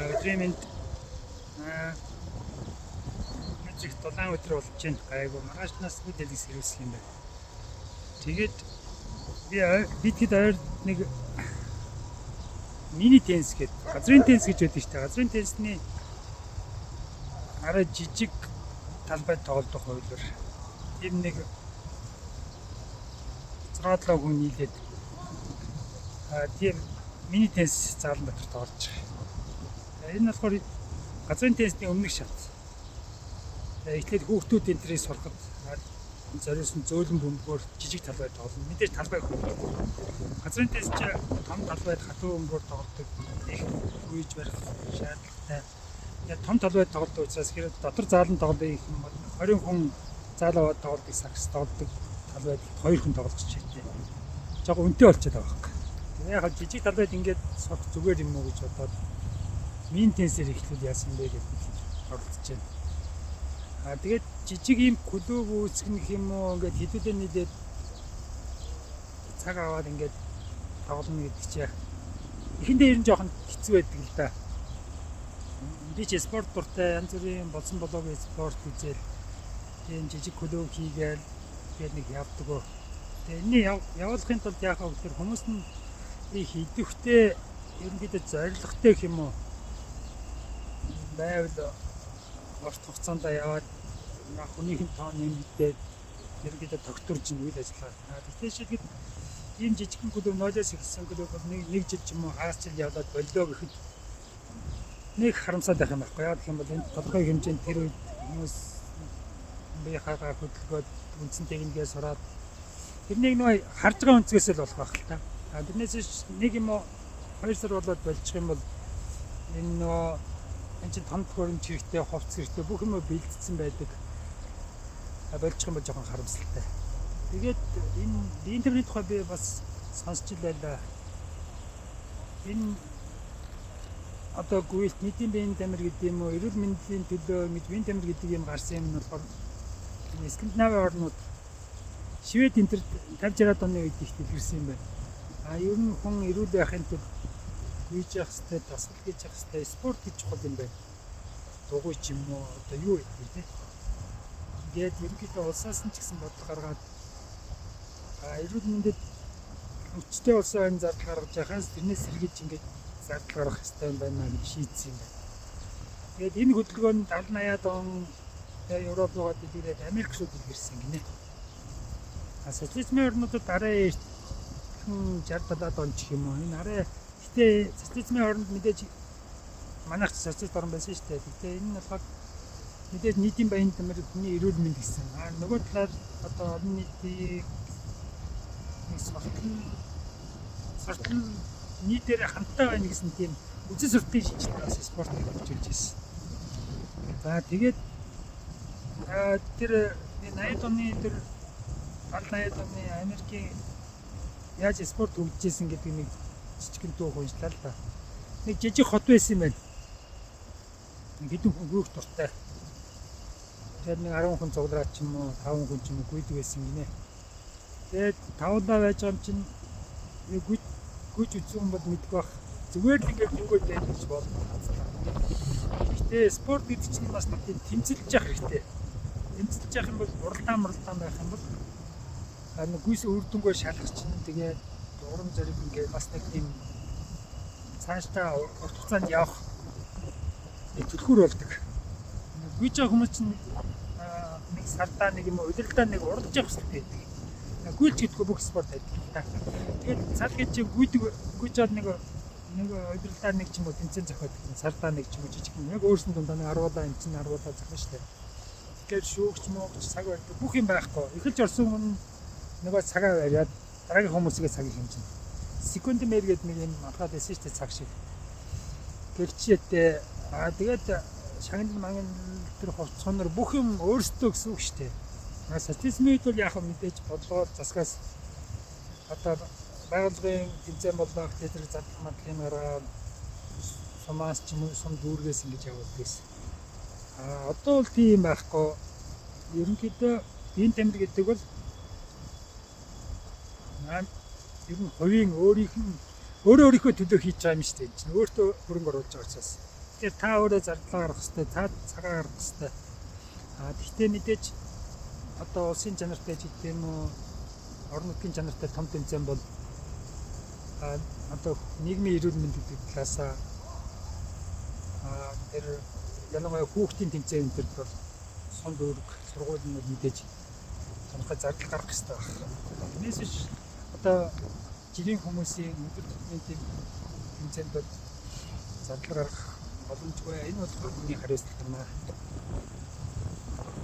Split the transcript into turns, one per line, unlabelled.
Өдрийн мэнд мэдрэх 7 өдөр болж байна. Гайгүй маргаашнаас бүгд дэлгэс хэрэгсэх юм байна. Тэгээд бид ойр нэг мини теннис гэдэг газрын теннис гэж байдаг шүү дээ. Газрын теннисний арай жижиг талбайд тоглох хөвлөр. Тийм нэг 6-7 хүн нийлээд тийм мини теннис заалан дотор тоглож байгаа. Энэ болохоор газрын теннисний өмнөх шат. Эхлээд хүүхдүүд энтрийг сурахад зориулсан зөөлөн бөмбөгөөр жижиг талбайд тоглоно. Мэдээж талбай хөвлөв. Газрын теннис ч том талбайд хатуу бөмбөгөөр тоглодог. Их үйж барих шаардлагатай. Яг том талбайд тоглодог учраас хэрэг дотор заалан тоглоё гэх юм бол 20 хүн заалаа тоглодог сакс тоглодог талбайд 2 хүн тоглох чийтэй. Жог үнэтэй болчиход байгаа хэрэг. Яг жижиг талбайд ингээд сурах зүгээр юм уу гэж бодоод мин теннисээр эхлүүл яасан бэ гэж оролдож байна. Тэгээд жижиг юм клуб үүсгэх юм уу ингээд хэдүүлээ нийлээд цаг аваад ингээд тоглоно гэдэг чинь эхэндээ ер нь жоохон хэцүү байдаг л да. Би ч спорт дуртай янз бүрийн болсон болоогүй спорт үзэл тийм жижиг клуб хийгээл тэгээд нэг явдаг. Тэгээд энэ явуулахын тулд яах вэ гэхээр хүмүүс нь хийдвэхтэй ерөнхийдөө зоригтой гэх юм уу байвал урт хугацаанд яваад хүнийхэн тоо нэмэгдээд ерөнхийдөө тогтворж үйл ажиллагаа. Тэгэхээр шийдгээд ийм жижигхэн клуб ноолоос ихсэн клуб нэг жил ч юм уу хагас жил яваад боллоо гэхэд нэг харамсаад байх юм байхгүй. Яг гэх юм бол энэ толгой хэмжээнд тэр үед хүмүүс би хаагаа хөдөлгөөд үндсэн техникээ сураад тэрнийг нөө харж байгаа өнцгөөс л болох байх л та. Тэрнээс нэг юм уу 2 сар болоод болчих юм бол энэ нөө энэ чинь том төхөөрөмж хэрэгтэй, хувцс хэрэгтэй бүх юм бэлдсэн байдаг. Болчих юм бол жоохон харамсалтай. Тэгээд энэ интернет тухай би бас сонсч байлаа. Энэ одоо гүйлт нийтийн биеийн тамир гэдэг юм уу, эрүүл мэндийн төлөө биеийн тамир гэдэг юм гарсан юм нь болохоор Скандинавын орнууд Швед энтер 50-60 оны үед их дэлгэрсэн юм байна. Ер нь хүн эрүүл байхын тулд гүйж явах хэрэгтэй, дасгал хийж явах хэрэгтэй, спорт хийж чухал юм байна. Дугуй ч юм уу одоо юу гэдэг тийм. Тэгээд ерөнхийдөө улсаас нь ч гэсэн бодлого гаргаад эрүүл мэндэд хүчтэй улсын зардал гаргаж байхаас тэрнээс сэргийж ингээд зардал гаргах хэрэгтэй юм байна гэж шийдсэн юм байна. Тэгээд энэ хөдөлгөөнд 70-80-аад он Европ руу дэлгэрээд Америк руу дэлгэрсэн гинэ. Социализмын орнуудад арай 60-70-аад он ч юм уу. Энэ арай гэтээ социализмын орнд мэдээж манайх социалист орн байсан шүү дээ. Гэтээ энэ нь болохоор мэдээж нийтийн баян тамир хүний эрүүл мэнд гэсэн. Нөгөө талаар одоо олон нийтийн суртал нийтээр хамтаа байна гэсэн тийм үзэл сурталын шинжилгээ спорт хийж ирсэн. За тэгээд тэр 80-ад оны тэр 80-ад оны Америкийн яаж спорт хөгжижсэн гэдэг нэг жижигэн дуу уншлаа л да. Нэг жижиг хот байсан юм байна. Хэдэн хүн гүйх дуртай. Тэгээд нэг 10 хүн цуглараад ч юм уу 5 хүн ч юм уу гүйдэг байсан гинэ. Тэгээд тавлаа байж байгаа юм чинь гүйж үзсэн бол мэдгүй бах. Зүгээр л ингээд гүйгээд байж гэж болно. Гэтэ спорт гэдэг чинь бас нэг тэмцэлж явах хэрэгтэй. Тэмцэлж явах юм бол уралдаан байх юм бол гүйс үрдэнгөө шалгах чинь тэгээд урам зориг ингээд бас нэг тийм цаашдаа урт хугацаанд явах төлхөр болдог. Гүйж байгаа хүмүүс чинь нэг сардаа нэг юм удирдаа нэг уралж явах хэрэгтэй байдаг. Гүйлж гэдэггүй бүх спорт байдаг. Тэгээд цал гэж чи гүйж аваад нэг удирдаа нэг ч юм уу тэмцээн зохиод сардаа нэг ч юм уу жижиг юм яг өөрсөнд дундаа нэг 10удаа энэ чинь 10удаа зохино шүү дээ. Тэгэхээр шүүгч муугч цаг барьдаг бүх юм байхгүй. Эхэлж орсон хүн нөгөө цагаа бариад дараагийн хүмүүсийн цагийг хэмжинэ. Секунд мэр гэдэг нэг юм анхаад байсан шүү дээ цаг шиг. Гэрчээтэй тэгээд шагнал манган тэр хувцсонор бүх юм өөрсдөө гэсэн үг шүү дээ. Социализмын үед бол яг мэдээж бодлогоор засгаас одоо байгууллагын тэмцээн боллоо гэхэд тэр зардал мандлын гараад сумаас ч юм уу сум дүүргээс ингэж явуулдаг гэсэн. Одоо бол тийм байхгүй. Ерөнхийдөө биеийн тамир гэдэг бол ер нь хувийн өөрийнхөө төлөө хийж байгаа юм шүү дээ. Өөртөө хөрөнгө оруулж байгаа учраас. Тэгэхээр та өөрөө зардлаа гаргах хэрэгтэй, та цагаа гаргах хэрэгтэй. Гэхдээ мэдээж одоо улсын чанартай ч гэдэг юм уу, орон нутгийн чанартай том тэмцээн бол одоо нийгмийн эрүүл мэнд гэдэг талаасаа тэр ялангуяа хүүхдийн тэмцээн дээр бол сон дүүрэг сургууль нь мэдээж тодорхой зардал гаргах хэрэгтэй байна. Тэрнээс биш одоо жирийн хүмүүсийн өдөр тутмын тэмцээнд бол зардал гаргах боломжгүй. Энэ бол хүний хариуцлага юм аа.